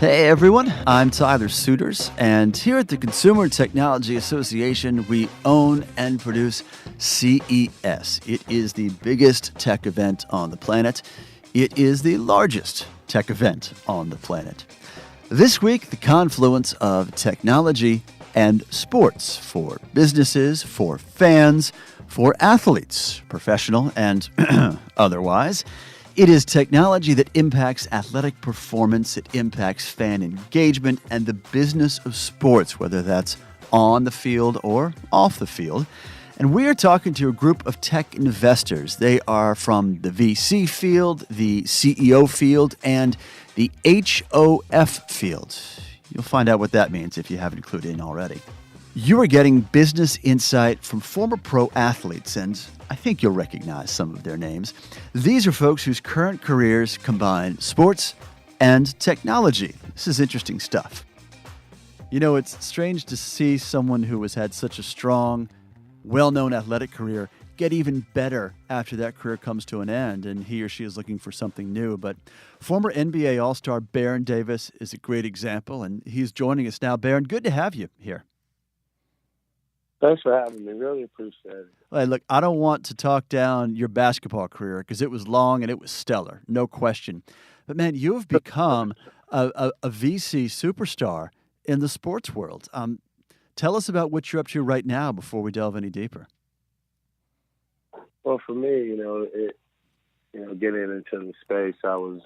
Hey everyone, I'm Tyler Suiters, and here at the Consumer Technology Association, we own and produce CES. It is the biggest tech event on the planet. It is the largest tech event on the planet. This week, the confluence of technology and sports for businesses, for fans, for athletes, professional and otherwise. It is technology that impacts athletic performance, it impacts fan engagement, and the business of sports, whether that's on the field or off the field. And we are talking to a group of tech investors. They are from the VC field, the CEO field, and the HOF field. You'll find out what that means if you haven't clued in already. You are getting business insight from former pro athletes, and I think you'll recognize some of their names. These are folks whose current careers combine sports and technology. This is interesting stuff. You know, it's strange to see someone who has had such a strong, well-known athletic career get even better after that career comes to an end and he or she is looking for something new. But former NBA All-Star Baron Davis is a great example, and he's joining us now. Baron, good to have you here. Thanks for having me. Really appreciate it. Hey, look, I don't want to talk down your basketball career because it was long and it was stellar, no question. But, man, you have become a VC superstar in the sports world. Tell us about what you're up to right now before we delve any deeper. Well, for me, getting into the space, I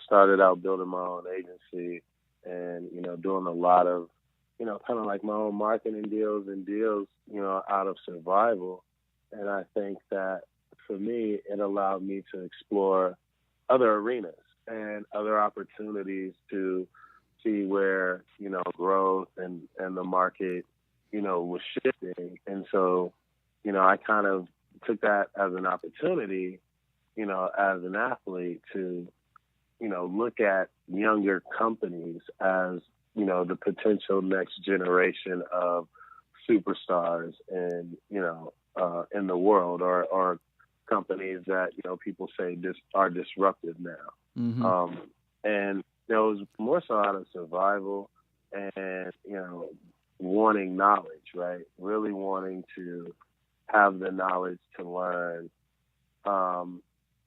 started out building my own agency and, doing a lot of, kind of like my own marketing deals, out of survival. And I think that for me, it allowed me to explore other arenas and other opportunities to see where, growth and the market, was shifting. And so, I kind of took that as an opportunity, as an athlete to, look at younger companies as, the potential next generation of superstars in the world or companies that, people say are disruptive now. Mm-hmm. And it was more so out of survival and, wanting knowledge, right? Really wanting to have the knowledge to learn,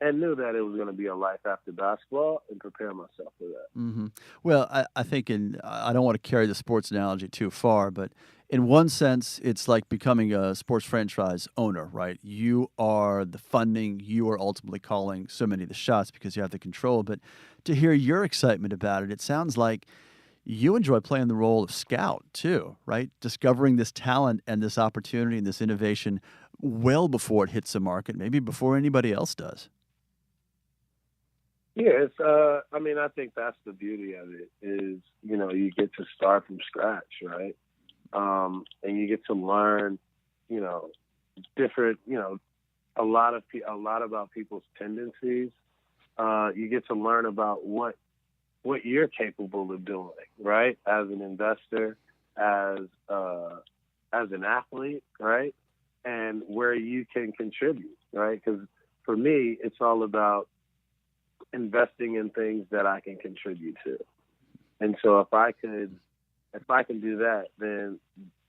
and knew that it was going to be a life after basketball and prepare myself for that. Mm-hmm. Well, I think I don't want to carry the sports analogy too far, but in one sense, it's like becoming a sports franchise owner, right? You are the funding, you are ultimately calling so many of the shots because you have the control. But to hear your excitement about it, it sounds like you enjoy playing the role of scout too, right? Discovering this talent and this opportunity and this innovation well before it hits the market, maybe before anybody else does. Yeah, I think that's the beauty of it is, you get to start from scratch, right? And you get to learn, different, a lot about people's tendencies. You get to learn about what you're capable of doing, right? As an investor, as an athlete, right? And where you can contribute, right? Because for me, it's all about investing in things that I can contribute to. And so if I can do that, then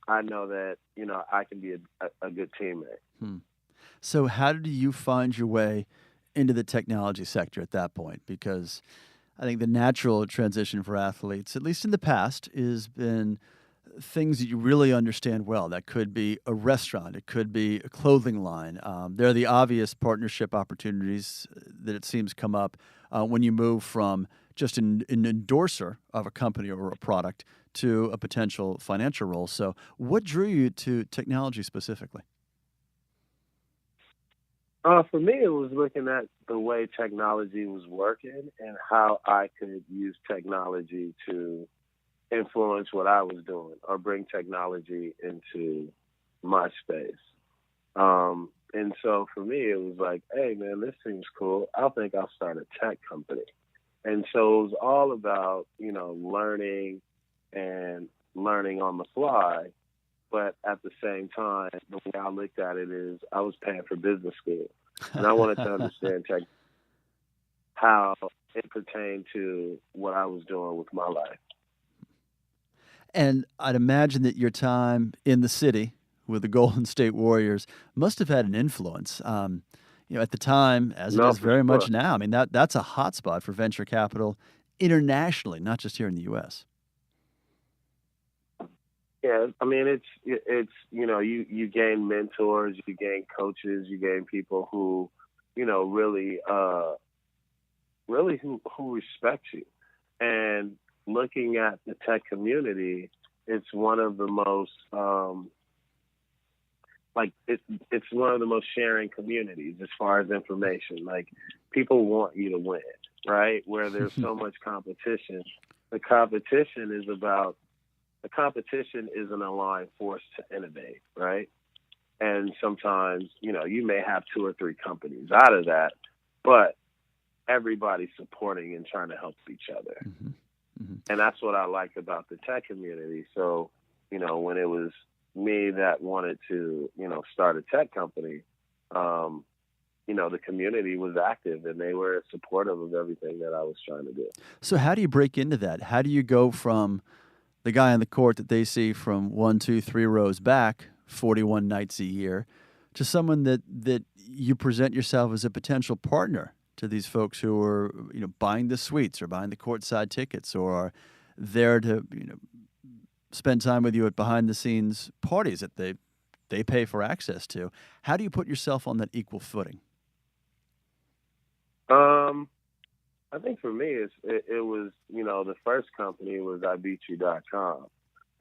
I know that, I can be a good teammate. So how did you find your way into the technology sector at that point? Because I think the natural transition for athletes, at least in the past, has been things that you really understand well. That could be a restaurant. It could be a clothing line. There are the obvious partnership opportunities that it seems come up when you move from just an endorser of a company or a product to a potential financial role. So what drew you to technology specifically? For me, it was looking at the way technology was working and how I could use technology to influence what I was doing or bring technology into my space. And so for me, it was like, hey, man, this seems cool. I think I'll start a tech company. And so it was all about, learning on the fly. But at the same time, the way I looked at it is I was paying for business school. And I wanted to understand how it pertained to what I was doing with my life. And I'd imagine that your time in the city with the Golden State Warriors must have had an influence. At the time, as it No, is for very much sure. now. I mean, that's a hotspot for venture capital internationally, not just here in the U.S. Yeah, I mean, it's you gain mentors, you gain coaches, you gain people who, really really who respect you. And looking at the tech community, it's one of the most it's one of the most sharing communities as far as information. Like, people want you to win, right? Where there's so much competition, the competition is an aligned force to innovate, right? And sometimes, you may have 2 or 3 companies out of that, but everybody's supporting and trying to help each other. Mm-hmm. Mm-hmm. And that's what I like about the tech community. So, when it was me that wanted to, start a tech company, the community was active and they were supportive of everything that I was trying to do. So how do you break into that? How do you go from the guy on the court that they see from 1, 2, 3 rows back 41 nights a year to someone that you present yourself as a potential partner to these folks who are buying the suites or buying the courtside tickets or are there to spend time with you at behind the scenes parties that they pay for access to? How do you put yourself on that equal footing? I think for me, it was, the first company was ibeatyou.com.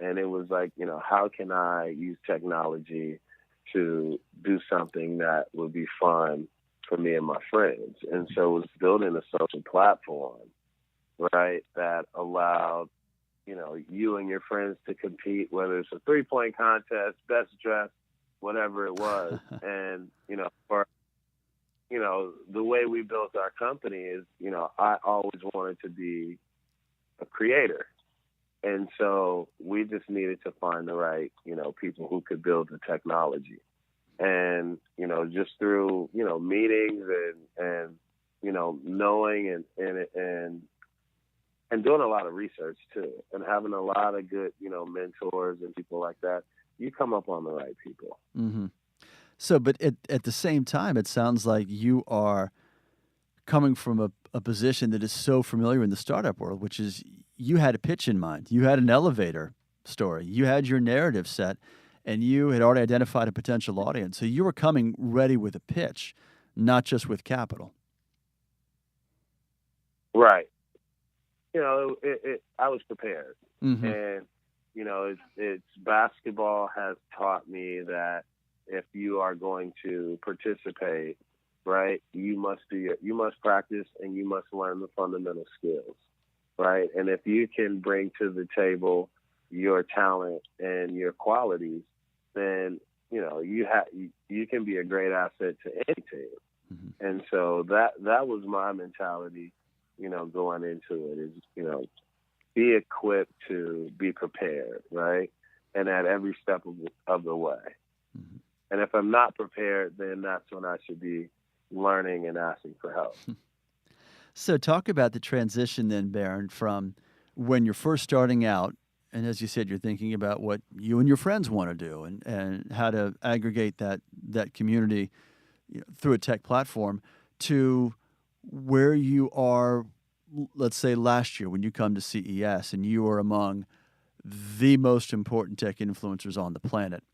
And it was like, how can I use technology to do something that would be fun for me and my friends? And so it was building a social platform, right, that allowed, you and your friends to compete, whether it's a 3-point contest, best dressed, whatever it was. And, for the way we built our company is, I always wanted to be a creator. And so we just needed to find the right, people who could build the technology. And, just through, meetings and knowing and doing a lot of research too, and having a lot of good, mentors and people like that, you come up on the right people. Mm-hmm. So, but at the same time, it sounds like you are coming from a position that is so familiar in the startup world, which is you had a pitch in mind. You had an elevator story. You had your narrative set, and you had already identified a potential audience. So you were coming ready with a pitch, not just with capital. Right. I was prepared. Mm-hmm. And, it's basketball has taught me that if you are going to participate, right, you must practice and you must learn the fundamental skills, right? And if you can bring to the table your talent and your qualities, then you can be a great asset to any team. Mm-hmm. And so that was my mentality, going into it is, be equipped to be prepared, right? And at every step of the way. Mm-hmm. And if I'm not prepared, then that's when I should be learning and asking for help. So talk about the transition then, Baron, from when you're first starting out, and as you said, you're thinking about what you and your friends want to do and how to aggregate that community through a tech platform, to where you are, let's say last year when you come to CES and you are among the most important tech influencers on the planet.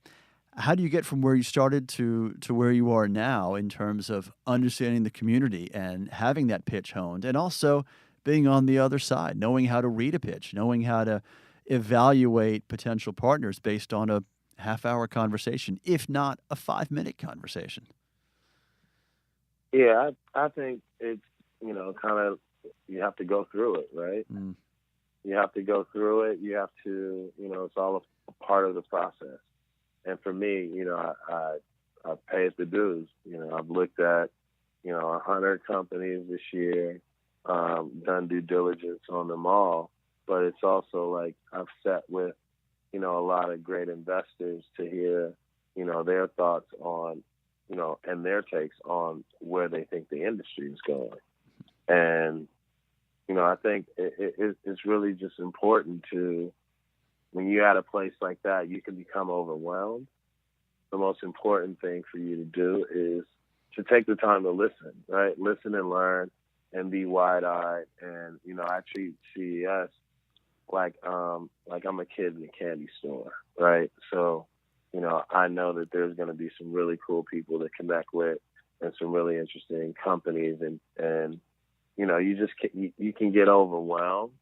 How do you get from where you started to where you are now in terms of understanding the community and having that pitch honed, and also being on the other side, knowing how to read a pitch, knowing how to evaluate potential partners based on a half-hour conversation, if not a 5-minute conversation? Yeah, I think it's, kind of, you have to go through it, right? Mm. You have to go through it. You have to, it's all a part of the process. And for me, I've paid the dues. I've looked at, 100 companies this year, done due diligence on them all. But it's also like I've sat with, a lot of great investors to hear, their thoughts on, and their takes on where they think the industry is going. And, I think it's really just important to, when you're at a place like that, you can become overwhelmed. The most important thing for you to do is to take the time to listen, right? Listen and learn and be wide-eyed. And, I treat CES like I'm a kid in a candy store, right? So, I know that there's going to be some really cool people to connect with and some really interesting companies. And you can get overwhelmed.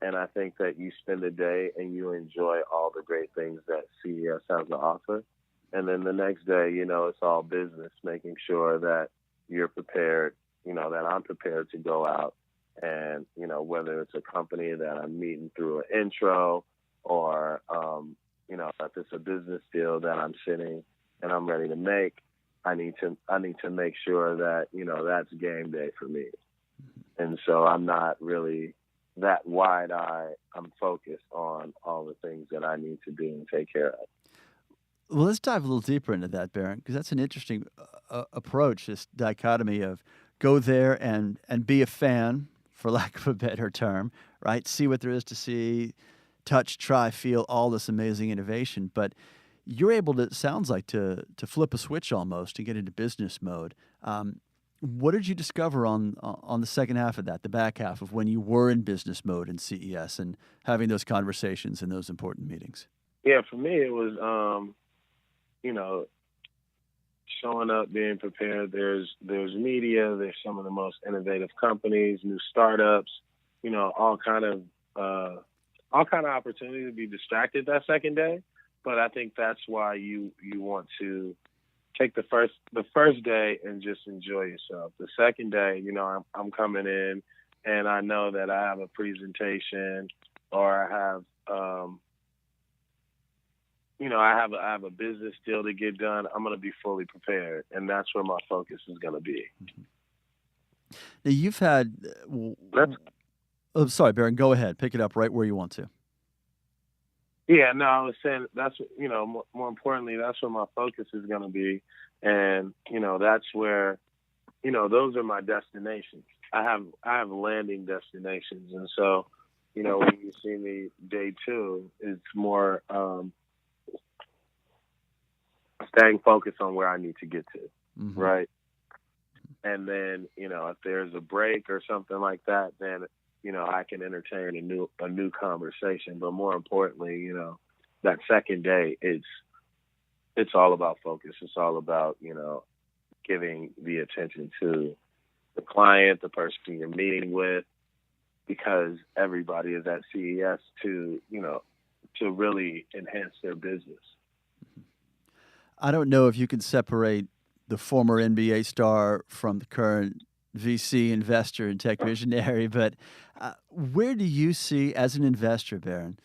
And I think that you spend a day and you enjoy all the great things that CES has to offer. And then the next day, it's all business, making sure that you're prepared, that I'm prepared to go out and, whether it's a company that I'm meeting through an intro or, if it's a business deal that I'm sitting and I'm ready to make, I need to make sure that, that's game day for me. And so I'm not really that wide-eyed. I'm focused on all the things that I need to do and take care of. Well, let's dive a little deeper into that, Baron, because that's an interesting approach, this dichotomy of go there and be a fan, for lack of a better term, right? See what there is to see, touch, try, feel all this amazing innovation. But you're able to, it sounds like, to flip a switch almost and get into business mode. What did you discover on the second half of that, the back half of when you were in business mode in CES and having those conversations and those important meetings? Yeah, for me, it was, showing up, being prepared. There's media, there's some of the most innovative companies, new startups, all kind of opportunity to be distracted that second day. But I think that's why you want to take the first day and just enjoy yourself. The second day, I'm coming in and I know that I have a presentation or I have, I have a business deal to get done. I'm going to be fully prepared, and that's where my focus is going to be. Now, you've had... Oh, sorry, Baron, go ahead. Pick it up right where you want to. Yeah, no, I was saying that's, more importantly, that's where my focus is going to be. And, that's where, those are my destinations. I have landing destinations. And so, when you see me day two, it's more staying focused on where I need to get to, right? And then, if there's a break or something like that, then I can entertain a new conversation. But more importantly, that second day, it's all about focus. It's all about, giving the attention to the client, the person you're meeting with, because everybody is at CES to really enhance their business. I don't know if you can separate the former NBA star from the current VC investor and tech visionary, but where do you see, as an investor, Baron,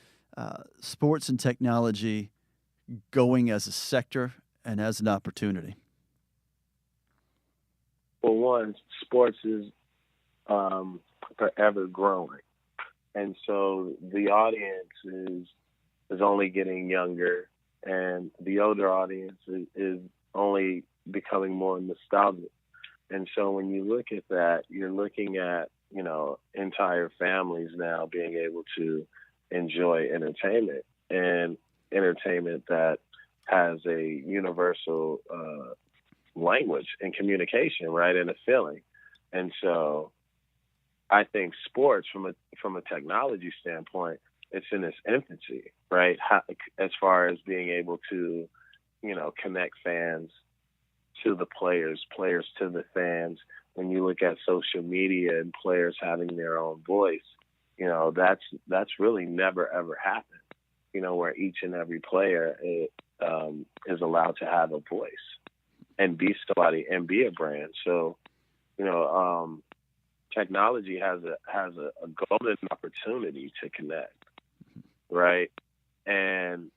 sports and technology going as a sector and as an opportunity? Well, one, sports is forever growing, and so the audience is only getting younger, and the older audience is only becoming more nostalgic. And so when you look at that, you're looking at, entire families now being able to enjoy entertainment, and entertainment that has a universal language and communication, right, and a feeling. And so I think sports, from a technology standpoint, it's in its infancy, right, as far as being able to, connect fans to the players to the fans. When you look at social media and players having their own voice, that's really never ever happened. Where each and every player is allowed to have a voice and be somebody and be a brand. So, technology has a golden opportunity to connect, right? And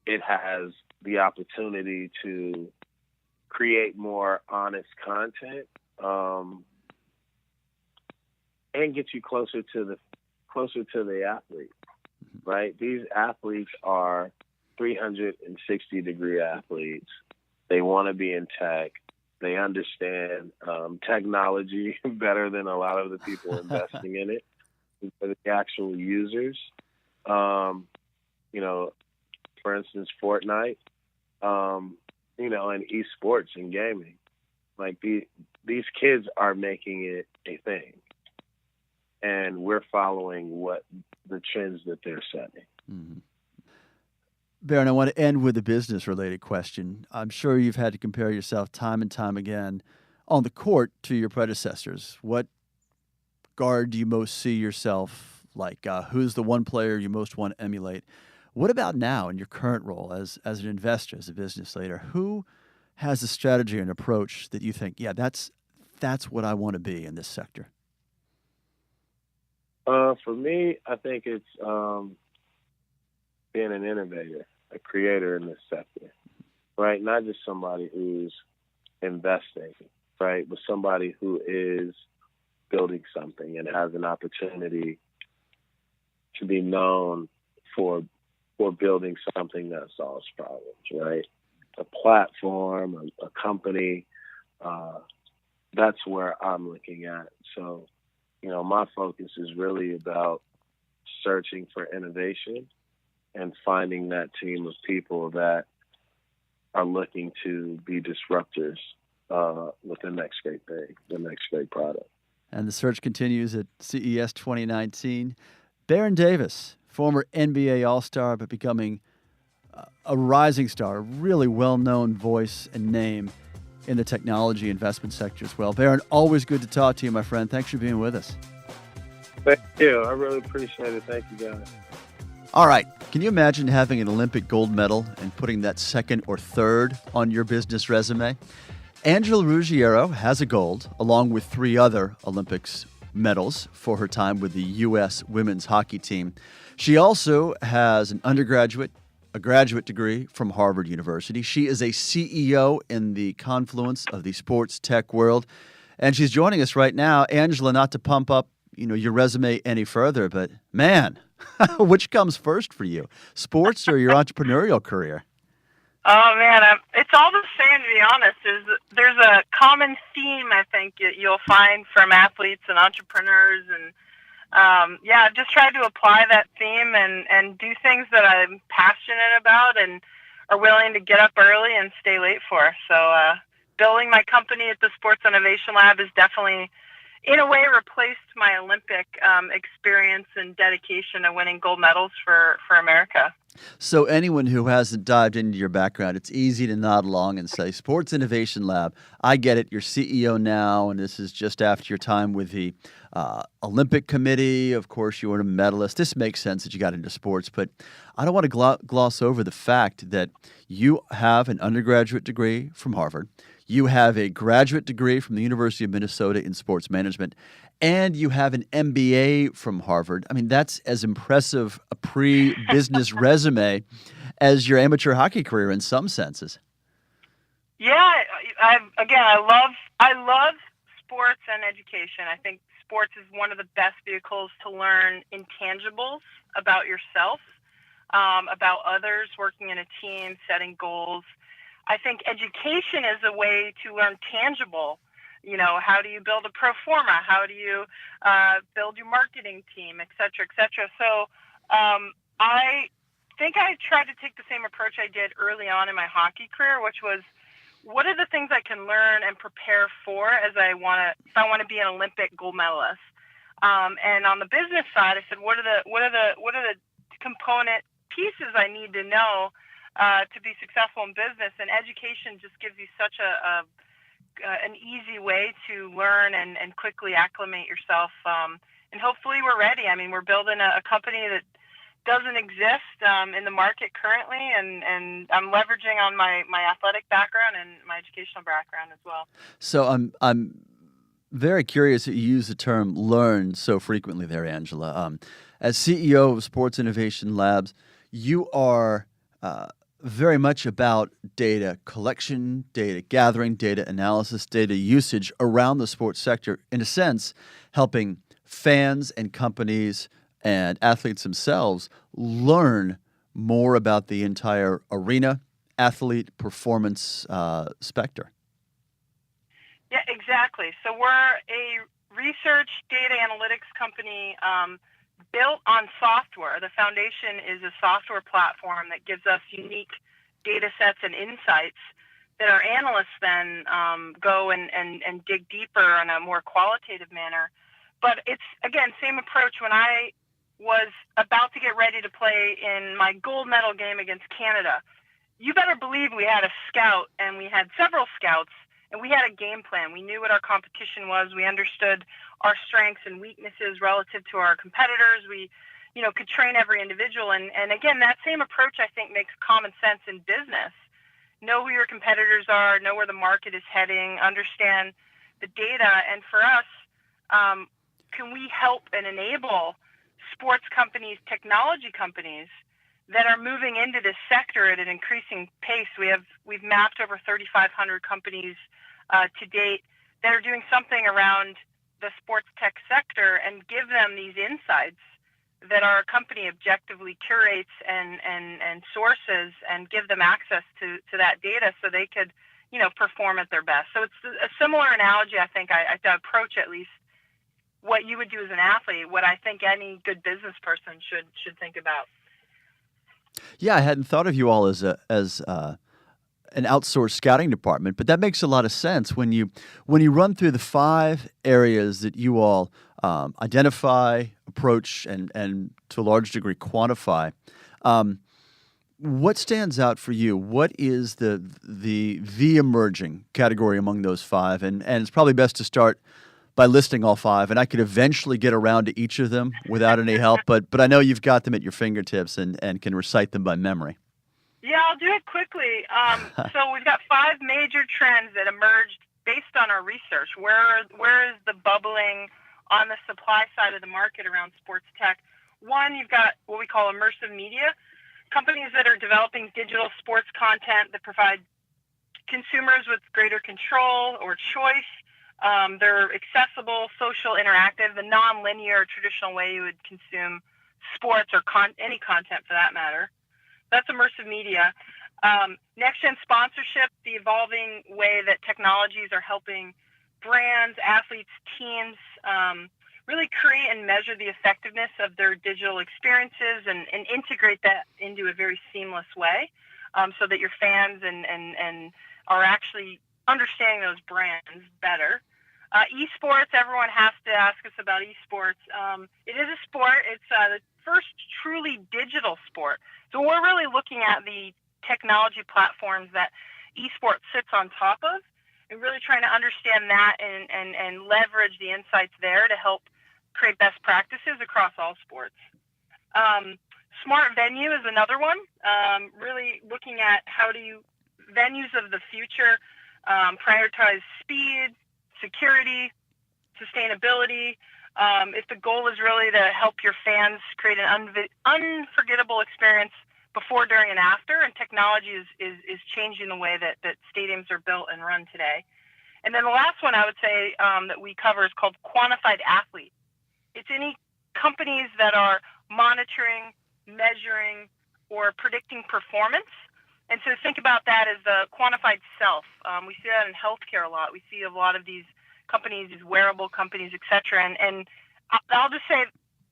it has the opportunity to create more honest content, and get you closer to the athlete, right? These athletes are 360-degree athletes. They want to be in tech. They understand technology better than a lot of the people investing in it. For the actual users, you know, for instance, Fortnite, you know, and esports and gaming. Like these kids are making it a thing, and we're following what the trends that they're setting. Mm-hmm. Baron, I want to end with a business-related question. I'm sure you've had to compare yourself time and time again on the court to your predecessors. What guard do you most see yourself like? Who's the one player you most want to emulate? What about now in your current role as an investor, as a business leader? Who has a strategy and approach that you think, yeah, that's what I want to be in this sector? For me, I think it's being an innovator, a creator in this sector, right? Not just somebody who's investing, right, but somebody who is building something and has an opportunity to be known for building something that solves problems, right? A platform, a company, that's where I'm looking at. So, you know, my focus is really about searching for innovation and finding that team of people that are looking to be disruptors with the next great thing, the next great product. And the search continues at CES 2019. Baron Davis, former NBA All-Star, but becoming a rising star, a really well-known voice and name in the technology investment sector as well. Baron, always good to talk to you, my friend. Thanks for being with us. Thank you. I really appreciate it. Thank you, guys. All right. Can you imagine having an Olympic gold medal and putting that second or third on your business resume? Angela Ruggiero has a gold, along with 3 other Olympics medals for her time with the U.S. women's hockey team. She also has an undergraduate, a graduate degree from Harvard University. She is a CEO in the confluence of the sports tech world, and she's joining us right now. Angela, not to pump up, your resume any further, but man, which comes first for you, sports or your entrepreneurial career? Oh man, it's all the same, to be honest. There's a common theme I think you'll find from athletes and entrepreneurs, and I've just tried to apply that theme and do things that I'm passionate about and are willing to get up early and stay late for. So building my company at the Sports Innovation Lab is definitely, in a way, replaced my Olympic experience and dedication to winning gold medals for America. So anyone who hasn't dived into your background, it's easy to nod along and say, Sports Innovation Lab, I get it, you're CEO now, and this is just after your time with the Olympic Committee. Of course, you were a medalist. This makes sense that you got into sports, but I don't want to gloss over the fact that you have an undergraduate degree from Harvard. You have a graduate degree from the University of Minnesota in sports management, and you have an MBA from Harvard. I mean, that's as impressive a pre-business resume as your amateur hockey career in some senses. Yeah, I love sports and education. I think sports is one of the best vehicles to learn intangibles about yourself, about others, working in a team, setting goals. I think education is a way to learn tangible. How do you build a pro forma? How do you build your marketing team, et cetera, et cetera. So I think I tried to take the same approach I did early on in my hockey career, which was, what are the things I can learn and prepare for if I want to be an Olympic gold medalist? And on the business side, I said, what are the component pieces I need to know to be successful in business? And education just gives you such an easy way to learn and quickly acclimate yourself. And hopefully we're ready. I mean, we're building a company that doesn't exist in the market currently, and I'm leveraging on my athletic background and my educational background as well. So I'm very curious that you use the term learn so frequently there, Angela. As CEO of Sports Innovation Labs, you are very much about data collection, data gathering, data analysis, data usage around the sports sector, in a sense, helping fans and companies and athletes themselves learn more about the entire arena, athlete performance specter. Exactly. So we're a research data analytics company built on software. The foundation is a software platform that gives us unique data sets and insights that our analysts then go and dig deeper in a more qualitative manner. But it's, again, same approach. When I was about to get ready to play in my gold medal game against Canada, you better believe we had a scout, and we had several scouts, and we had a game plan. We knew what our competition was. We understood our strengths and weaknesses relative to our competitors. We, could train every individual. And again, that same approach, I think, makes common sense in business. Know who your competitors are, know where the market is heading, understand the data. And for us, can we help and enable sports companies, technology companies that are moving into this sector at an increasing pace? We've mapped over 3,500 companies to date that are doing something around the sports tech sector, and give them these insights that our company objectively curates and sources, and give them access to that data so they could, perform at their best. So it's a similar analogy, I think, I approach at least what you would do as an athlete, what I think any good business person should think about. Yeah, I hadn't thought of you all as an outsourced scouting department, but that makes a lot of sense when you run through the 5 areas that you all identify, approach, and to a large degree quantify. What stands out for you? What is the emerging category among those 5? And it's probably best to start by listing all 5, and I could eventually get around to each of them without any help, but I know you've got them at your fingertips and can recite them by memory. Yeah, I'll do it quickly. So we've got 5 major trends that emerged based on our research. Where is the bubbling on the supply side of the market around sports tech? One, you've got what we call immersive media, companies that are developing digital sports content that provide consumers with greater control or choice. They're accessible, social, interactive, the non-linear traditional way you would consume sports or any content for that matter. That's immersive media. Next-gen sponsorship, the evolving way that technologies are helping brands, athletes, teams really create and measure the effectiveness of their digital experiences and integrate that into a very seamless way so that your fans and are actually understanding those brands better. Esports, everyone has to ask us about esports. It is a sport. It's the first truly digital sport. So we're really looking at the technology platforms that esports sits on top of, and really trying to understand that and leverage the insights there to help create best practices across all sports. Smart venue is another one. Really looking at how do you venues of the future prioritize speed, security, sustainability. If the goal is really to help your fans create an unforgettable experience before, during, and after, and technology is changing the way that stadiums are built and run today. And then the last one I would say that we cover is called quantified athlete. It's any companies that are monitoring, measuring, or predicting performance. And so think about that as the quantified self. We see that in healthcare a lot. We see a lot of these companies, these wearable companies, et cetera. And I'll just say,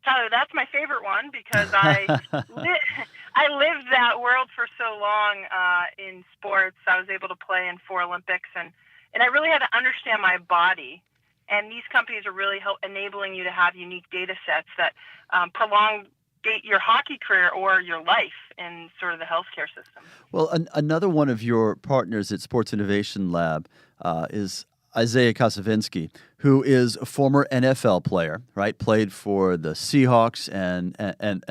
Tyler, that's my favorite one because I lived that world for so long in sports. I was able to play in 4 Olympics, and I really had to understand my body. And these companies are really enabling you to have unique data sets that prolong your hockey career or your life in sort of the healthcare system. Well, another one of your partners at Sports Innovation Lab is Isaiah Kasavinsky, who is a former NFL player, right? Played for the Seahawks and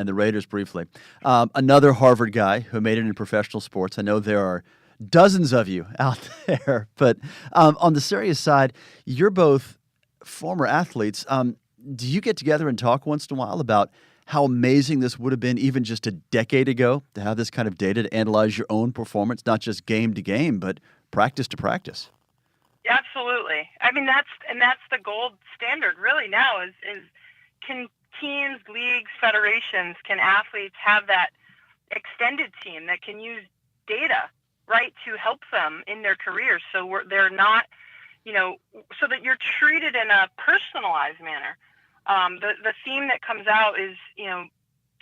the Raiders briefly. Another Harvard guy who made it in professional sports. I know there are dozens of you out there, but on the serious side, you're both former athletes. Do you get together and talk once in a while about how amazing this would have been even just a decade ago to have this kind of data to analyze your own performance, not just game to game, but practice to practice? Absolutely. I mean, that's the gold standard really now is can teams, leagues, federations, can athletes have that extended team that can use data, right, to help them in their careers. So they're not so that you're treated in a personalized manner. The theme that comes out is,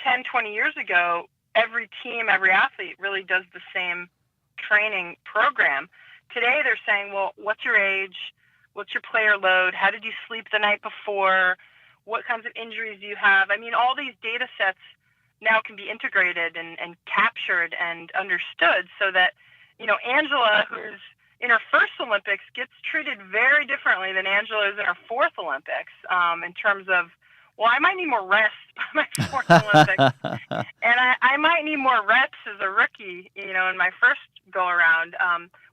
10, 20 years ago, every team, every athlete really does the same training program. Today, they're saying, well, what's your age? What's your player load? How did you sleep the night before? What kinds of injuries do you have? I mean, all these data sets now can be integrated and captured and understood so that, Angela, who's in her first Olympics, gets treated very differently than Angela is in her fourth Olympics, in terms of, well, I might need more rest by my fourth Olympics, and I might need more reps as a rookie, in my first go-around,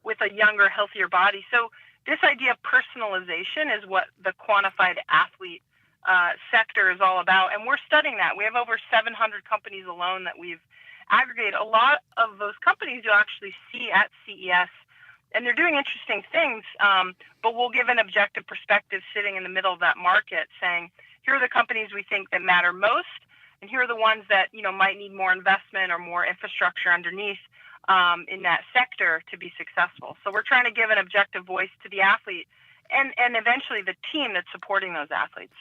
with a younger, healthier body. So this idea of personalization is what the quantified athlete sector is all about, and we're studying that. We have over 700 companies alone that we've aggregated. A lot of those companies you'll actually see at CES, and they're doing interesting things, but we'll give an objective perspective sitting in the middle of that market, saying, here are the companies we think that matter most, and here are the ones that might need more investment or more infrastructure underneath in that sector to be successful. So we're trying to give an objective voice to the athlete and eventually the team that's supporting those athletes.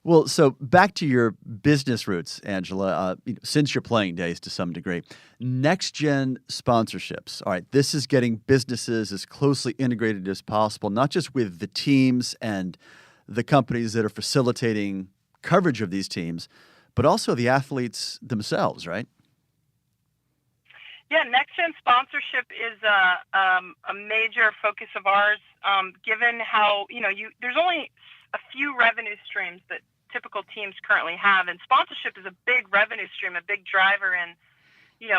Well, so back to your business roots, Angela, since your playing days to some degree, next-gen sponsorships. All right, this is getting businesses as closely integrated as possible, not just with the teams and the companies that are facilitating coverage of these teams, but also the athletes themselves, right? Yeah, next-gen sponsorship is a major focus of ours, given how, there's only a few revenue streams that typical teams currently have, and sponsorship is a big revenue stream, a big driver in,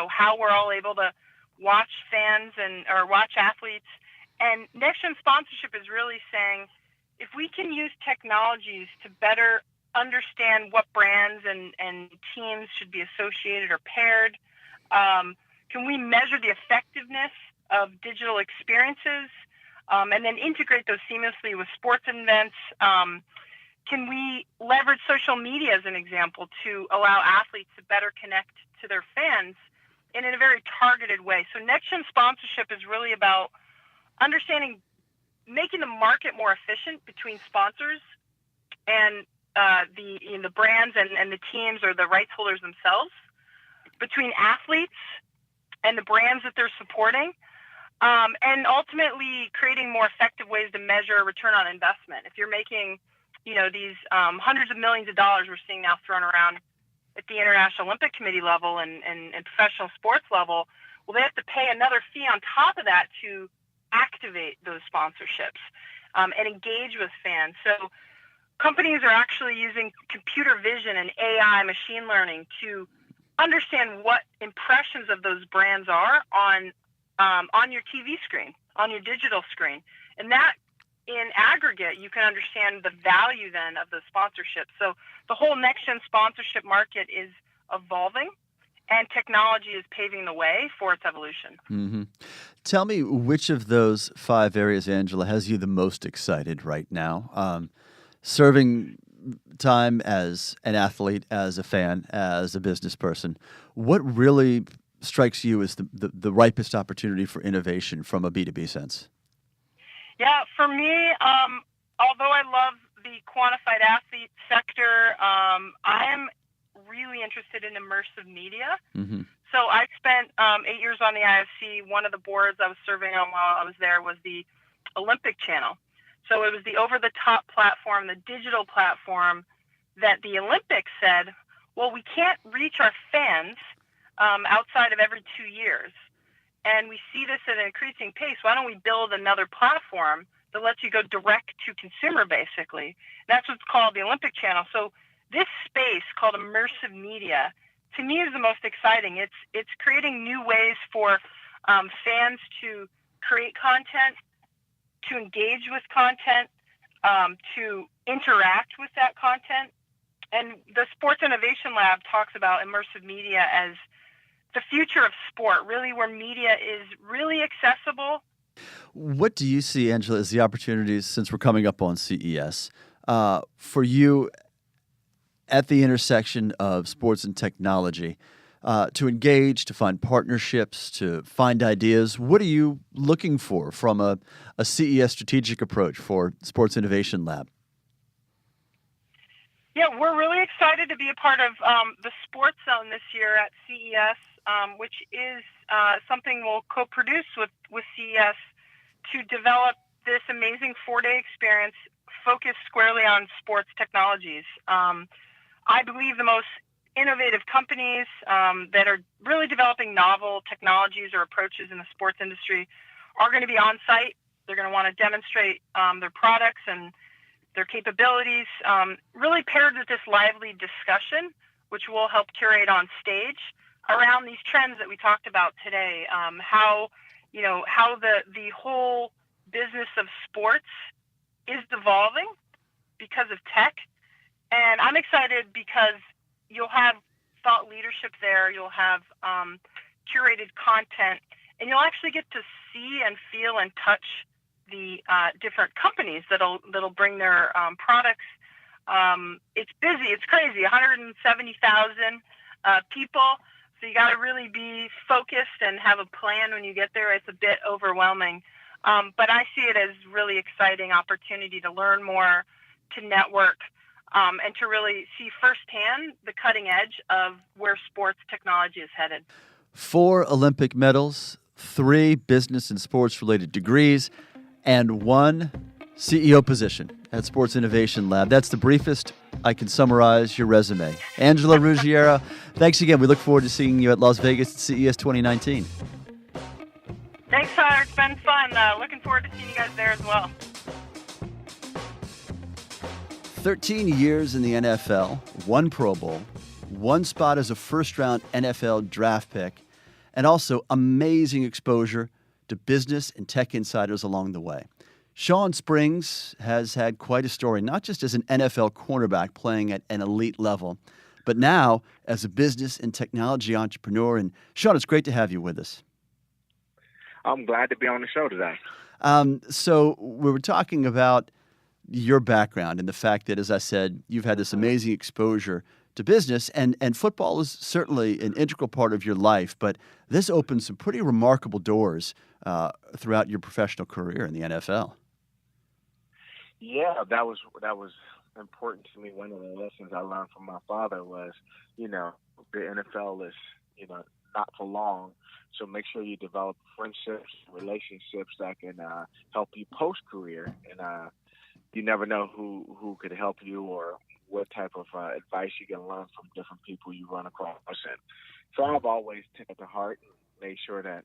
how we're all able to watch fans or watch athletes. And next-gen sponsorship is really saying, if we can use technologies to better understand what brands and teams should be associated or paired, can we measure the effectiveness of digital experiences, and then integrate those seamlessly with sports events? Can we leverage social media as an example to allow athletes to better connect to their fans and in a very targeted way? So next-gen sponsorship is really about understanding, making the market more efficient between sponsors and the brands and the teams or the rights holders themselves, between athletes and the brands that they're supporting, and ultimately creating more effective ways to measure return on investment. If you're making, these hundreds of millions of dollars we're seeing now thrown around at the International Olympic Committee level and professional sports level, well, they have to pay another fee on top of that to activate those sponsorships and engage with fans. So companies are actually using computer vision and AI, machine learning, to understand what impressions of those brands are on your TV screen, on your digital screen. And that, in aggregate, you can understand the value then of the sponsorship. So the whole next-gen sponsorship market is evolving, and technology is paving the way for its evolution. Mm-hmm. Tell me, which of those 5 areas, Angela, has you the most excited right now? Serving time as an athlete, as a fan, as a business person, what really strikes you as the ripest opportunity for innovation from a B2B sense? Yeah, for me, although I love the quantified athlete sector, I am really interested in immersive media. Mm-hmm. So I spent 8 years on the IFC. One of the boards I was serving on while I was there was the Olympic Channel. So it was the over-the-top platform, the digital platform, that the Olympics said, well, we can't reach our fans outside of every 2 years. And we see this at an increasing pace. Why don't we build another platform that lets you go direct to consumer, basically? And that's what's called the Olympic Channel. So this space called immersive media, to me, is the most exciting. It's creating new ways for fans to create content, to engage with content, to interact with that content. And the Sports Innovation Lab talks about immersive media as the future of sport, really, where media is really accessible. What do you see, Angela, as the opportunities, since we're coming up on CES, for you at the intersection of sports and technology? to engage, to find partnerships, to find ideas. What are you looking for from a CES strategic approach for Sports Innovation Lab? Yeah, we're really excited to be a part of the Sports Zone this year at CES, which is something we'll co-produce with CES to develop this amazing 4-day experience focused squarely on sports technologies. I believe the most innovative companies that are really developing novel technologies or approaches in the sports industry are going to be on site. They're going to want to demonstrate their products and their capabilities, really paired with this lively discussion, which we'll help curate on stage around these trends that we talked about today. How the whole business of sports is devolving because of tech. And I'm excited because you'll have thought leadership there, you'll have curated content, and you'll actually get to see and feel and touch the different companies that'll bring their products. It's busy, it's crazy, 170,000 people. So you got to really be focused and have a plan when you get there. It's a bit overwhelming, but I see it as really exciting opportunity to learn more, to network, and to really see firsthand the cutting edge of where sports technology is headed. 4 Olympic medals, 3 business and sports-related degrees, and 1 CEO position at Sports Innovation Lab. That's the briefest I can summarize your resume. Angela Ruggiero, thanks again. We look forward to seeing you at Las Vegas at CES 2019. Thanks, Tyler. It's been fun. Looking forward to seeing you guys there as well. 13 years in the NFL, 1 Pro Bowl, 1 spot as a first-round NFL draft pick, and also amazing exposure to business and tech insiders along the way. Shawn Springs has had quite a story, not just as an NFL cornerback playing at an elite level, but now as a business and technology entrepreneur. And Shawn, it's great to have you with us. I'm glad to be on the show today. So we were talking about your background and the fact that, as I said, you've had this amazing exposure to business, and football is certainly an integral part of your life, but this opened some pretty remarkable doors throughout your professional career in the NFL. Yeah, that was important to me. One of the lessons I learned from my father was, the NFL is, not for long. So make sure you develop friendships, relationships that can help you post-career. And you never know who could help you or what type of advice you can learn from different people you run across. And so I've always taken it to heart and made sure that,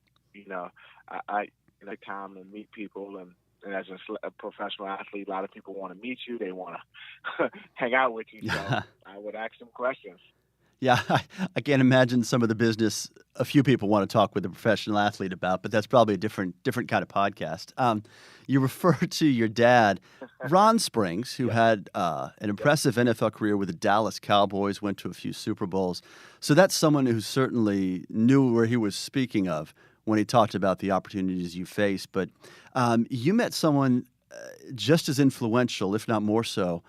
I take time to meet people. And as a professional athlete, a lot of people want to meet you. They want to hang out with you. So I would ask them questions. Yeah, I can't imagine some of the business a few people want to talk with a professional athlete about, but that's probably a different kind of podcast. You refer to your dad, Ron Springs, who had an impressive NFL career with the Dallas Cowboys, went to a few Super Bowls. So that's someone who certainly knew where he was speaking of when he talked about the opportunities you face. But you met someone just as influential, if not more so,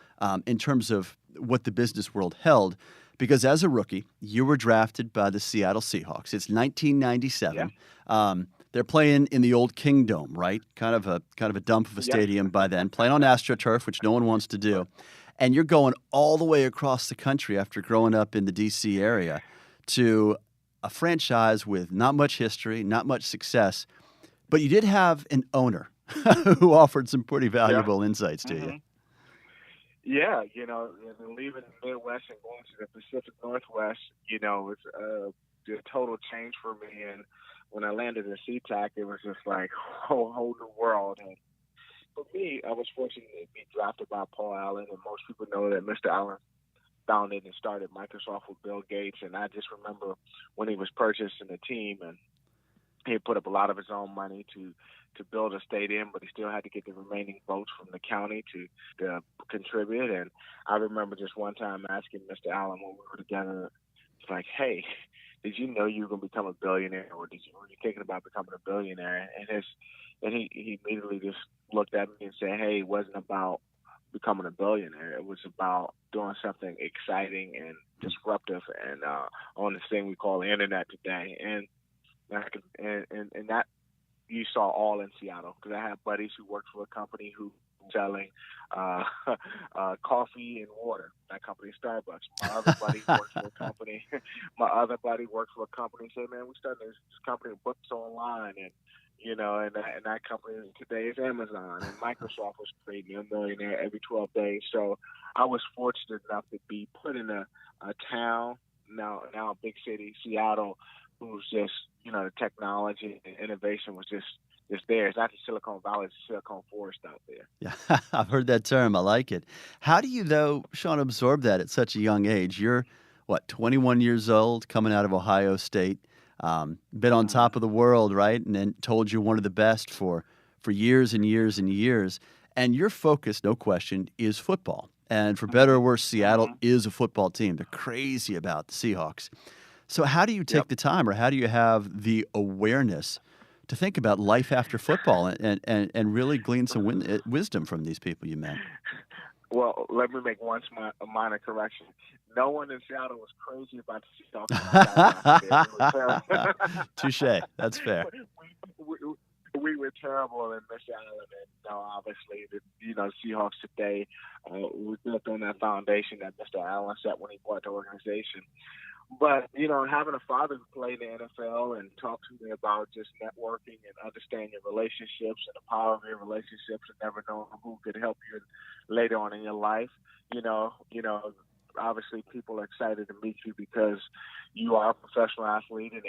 in terms of what the business world held. Because as a rookie, you were drafted by the Seattle Seahawks. It's 1997. Yeah. They're playing in the old Kingdome, right? Kind of a dump of a stadium by then, playing on AstroTurf, which no one wants to do. And you're going all the way across the country after growing up in the D.C. area to a franchise with not much history, not much success. But you did have an owner who offered some pretty valuable insights to you. Yeah, and leaving the Midwest and going to the Pacific Northwest, it's a total change for me. And when I landed at SeaTac, it was just like a whole new world. And for me, I was fortunate to be drafted by Paul Allen, and most people know that Mr. Allen founded and started Microsoft with Bill Gates. And I just remember when he was purchasing the team, and he put up a lot of his own money to build a stadium, but he still had to get the remaining votes from the county to contribute. And I remember just one time asking Mr. Allen when we were together, it's like, hey, did you know you were going to become a billionaire, or were you thinking about becoming a billionaire? And he immediately just looked at me and said, hey, it wasn't about becoming a billionaire. It was about doing something exciting and disruptive and on this thing we call the internet today. And that you saw all in Seattle, because I have buddies who worked for a company who selling coffee and water. That company is Starbucks. My other buddy works for a company. Said, "Man, we started this company of books online, and and that company today is Amazon, and Microsoft was creating a millionaire every 12 days." So I was fortunate enough to be put in a town, now a big city, Seattle, who's just, the technology and innovation was just there. It's not the Silicon Valley, it's the Silicon Forest out there. Yeah, I've heard that term. I like it. How do you, though, Shawn, absorb that at such a young age? You're, 21 years old, coming out of Ohio State, been on top of the world, right? And then told you're one of the best for years and years and years. And your focus, no question, is football. And for better or worse, Seattle is a football team. They're crazy about the Seahawks. So how do you take the time, or how do you have the awareness to think about life after football and really glean some wisdom from these people you met? Well, let me make a minor correction. No one in Seattle was crazy about the Seahawks. Touche. That's fair. We were terrible in Miss Allen, and obviously, the Seahawks today we built on that foundation that Mr. Allen set when he bought the organization. But, having a father who played in the NFL and talked to me about just networking and understanding relationships and the power of your relationships and never knowing who could help you later on in your life, obviously people are excited to meet you because you are a professional athlete, and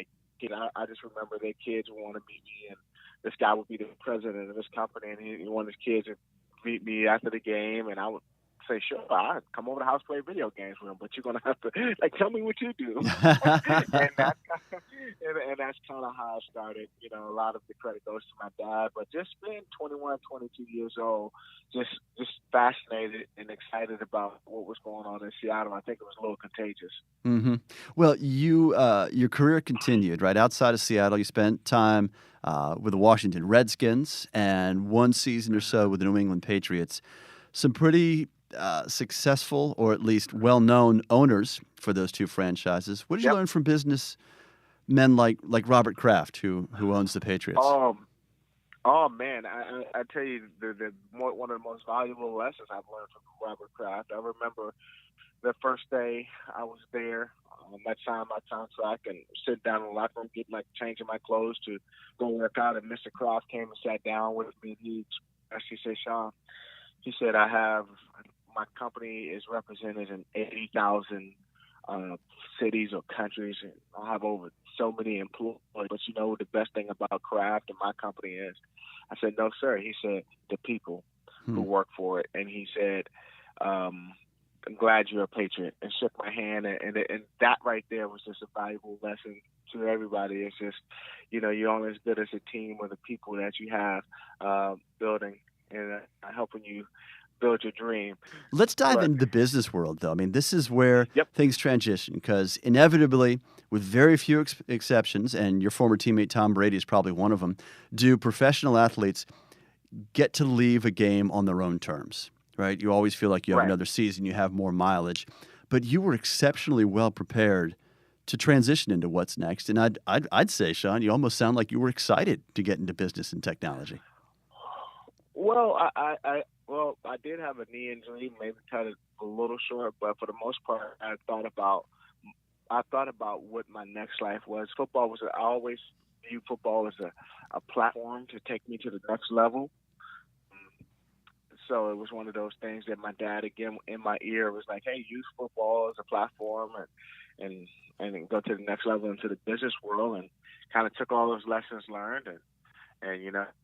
I just remember their kids would want to meet me, and this guy would be the president of this company, and he wanted his kids to meet me after the game, and I would say, "Sure, I'd come over to the house, play video games with him, but you're gonna have to tell me what you do." and that's kind of how I started. A lot of the credit goes to my dad, but just being 21, 22 years old, just fascinated and excited about what was going on in Seattle. I think it was a little contagious. Mm-hmm. Well, your career continued right outside of Seattle. You spent time with the Washington Redskins and one season or so with the New England Patriots. Some pretty successful, or at least well-known owners for those two franchises. What did you learn from business men like Robert Kraft, who owns the Patriots? Oh man, I tell you, one of the most valuable lessons I've learned from Robert Kraft. I remember the first day I was there, I signed my contract and sit down in the locker room, changing my clothes to go work out. And Mr. Kraft came and sat down with me, and he said, "Shawn," he said, my company is represented in 80,000 cities or countries, and I have over so many employees. But the best thing about Kraft and my company is? I said, "No, sir." He said, "The people who work for it." And he said, "I'm glad you're a Patriot," and shook my hand. And that right there was just a valuable lesson to everybody. It's just, you're only as good as a team or the people that you have building and helping you build your dream. Let's dive into the business world, though. I mean, this is where things transition, because inevitably, with very few exceptions, and your former teammate Tom Brady is probably one of them, do professional athletes get to leave a game on their own terms, right? You always feel like you have another season, you have more mileage, but you were exceptionally well prepared to transition into what's next. And I'd say, Shawn, you almost sound like you were excited to get into business and technology. Well, I did have a knee injury, maybe cut it a little short, but for the most part, I thought about what my next life was. I always view football as a platform to take me to the next level. So it was one of those things that my dad, again, in my ear was like, "Hey, use football as a platform and go to the next level into the business world," and kind of took all those lessons learned and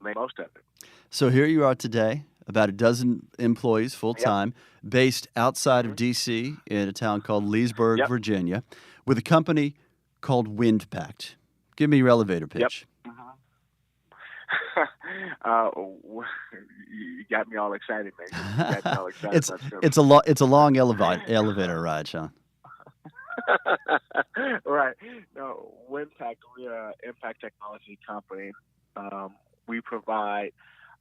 made most of it. So here you are today, about a dozen employees full-time, based outside of D.C. in a town called Leesburg, Virginia, with a company called Windpact. Give me your elevator pitch. You got me all excited, man. You got me all excited. It's a long elevator ride, Shawn. Right. No, Windpact, we're an impact technology company. We provide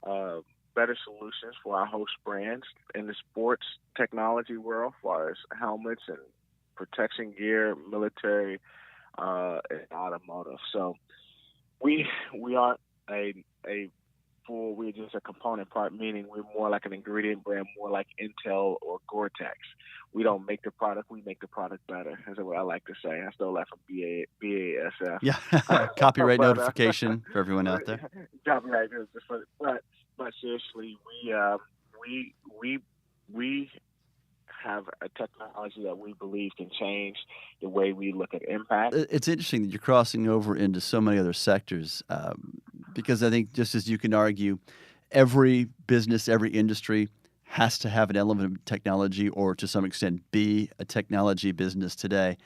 better solutions for our host brands in the sports technology world, as far as helmets and protection gear, military, and automotive. So we aren't a full. We're just a component part, meaning we're more like an ingredient brand, more like Intel or Gore-Tex. We don't make the product; we make the product better. That's what I like to say. I stole that from BASF. Yeah, copyright notification for everyone out there. Copyright, but seriously, we have a technology that we believe can change the way we look at impact. It's interesting that you're crossing over into so many other sectors because I think just as you can argue, every business, every industry has to have an element of technology or to some extent be a technology business today.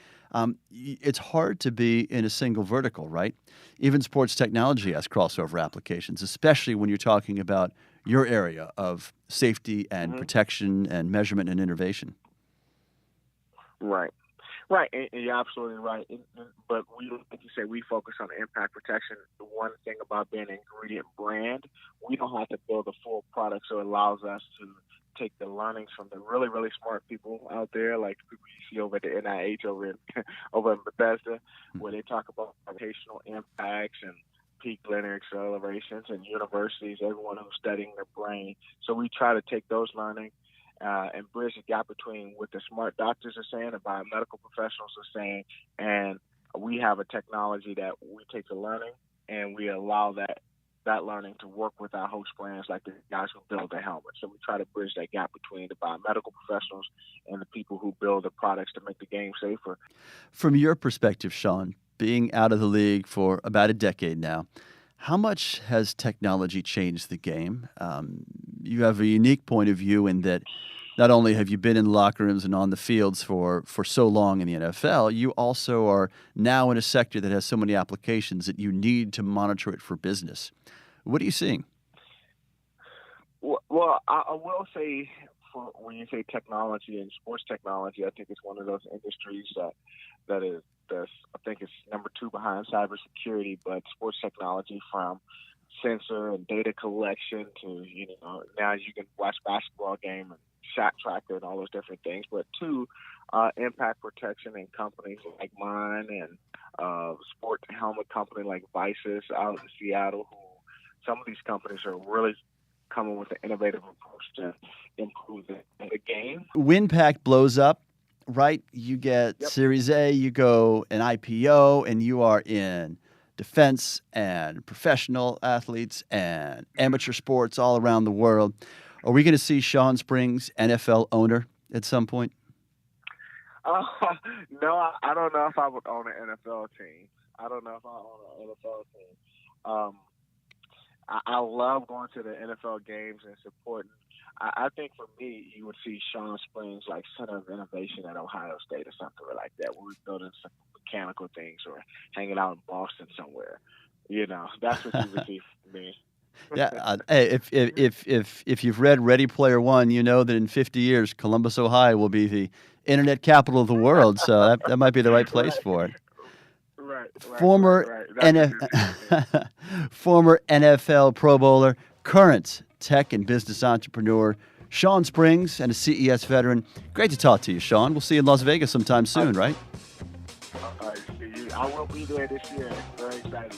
It's hard to be in a single vertical, right? Even sports technology has crossover applications, especially when you're talking about your area of safety and protection and measurement and innovation. Right. And you're absolutely right. But we, like you say, we focus on impact protection. The one thing about being an ingredient brand, we don't have to build a full product, so it allows us to take the learnings from the really, really smart people out there, like people you see over at the NIH over in Bethesda, where they talk about computational impacts and peak linear accelerations, and universities, everyone who's studying the brain. So we try to take those learnings and bridge the gap between what the smart doctors are saying, the biomedical professionals are saying, and we have a technology that we take the learning and we allow that learning to work with our host brands, like the guys who build the helmets. So we try to bridge that gap between the biomedical professionals and the people who build the products to make the game safer. From your perspective, Shawn, being out of the league for about a decade now, how much has technology changed the game? You have a unique point of view in that not only have you been in locker rooms and on the fields for so long in the NFL, you also are now in a sector that has so many applications that you need to monitor it for business. What are you seeing? Well, I will say, when you say technology and sports technology, I think it's one of those industries that's I think it's number 2 behind cybersecurity, but sports technology, from sensor and data collection to, now you can watch basketball game and shot tracker and all those different things. But 2, impact protection and companies like mine and sport helmet company like Vices out in Seattle, who some of these companies are really coming with an innovative approach to improve the game. Windpact blows up, right? You get Series A, you go an IPO, and you are in defense and professional athletes and amateur sports all around the world. Are we going to see Shawn Springs NFL owner at some point? No, I don't know if I would own an NFL team. I love going to the NFL games and supporting. I think for me, you would see Shawn Springs like Center of Innovation at Ohio State or something like that, where we're building some mechanical things or hanging out in Boston somewhere. That's what you would see from me. Yeah, hey, if you've read Ready Player One, you know that in 50 years, Columbus, Ohio will be the internet capital of the world. So that might be the right place for it. Former NFL Pro Bowler, current tech and business entrepreneur, Shawn Springs, and a CES veteran. Great to talk to you, Shawn. We'll see you in Las Vegas sometime soon, right? I will be there this year. Very excited.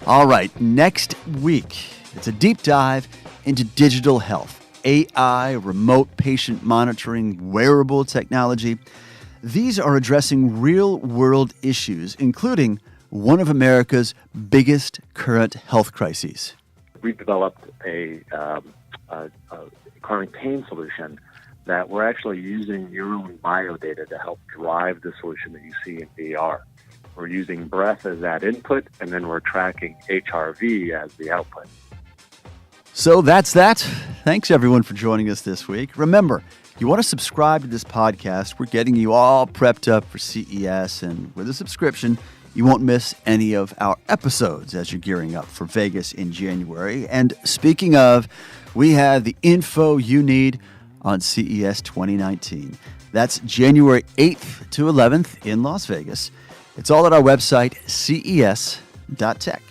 All right, next week, it's a deep dive into digital health, AI, remote patient monitoring, wearable technology. These are addressing real-world issues, including one of America's biggest current health crises. We've developed a chronic pain solution that we're actually using neuro and bio data to help drive the solution that you see in VR. We're using breath as that input, and then we're tracking HRV as the output. So that's that. Thanks, everyone, for joining us this week. Remember, you want to subscribe to this podcast. We're getting you all prepped up for CES, and with a subscription, you won't miss any of our episodes as you're gearing up for Vegas in January. And speaking of, we have the info you need on CES 2019. That's January 8th to 11th in Las Vegas. It's all at our website, ces.tech.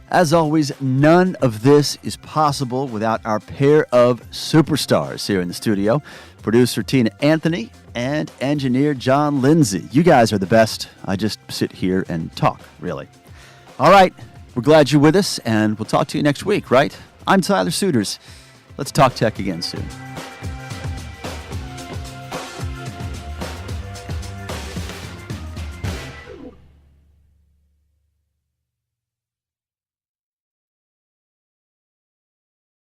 As always, none of this is possible without our pair of superstars here in the studio, producer Tina Anthony and engineer John Lindsay. You guys are the best. I just sit here and talk, really. All right, we're glad you're with us, and we'll talk to you next week, right? I'm Tyler Suiters. Let's talk tech again soon.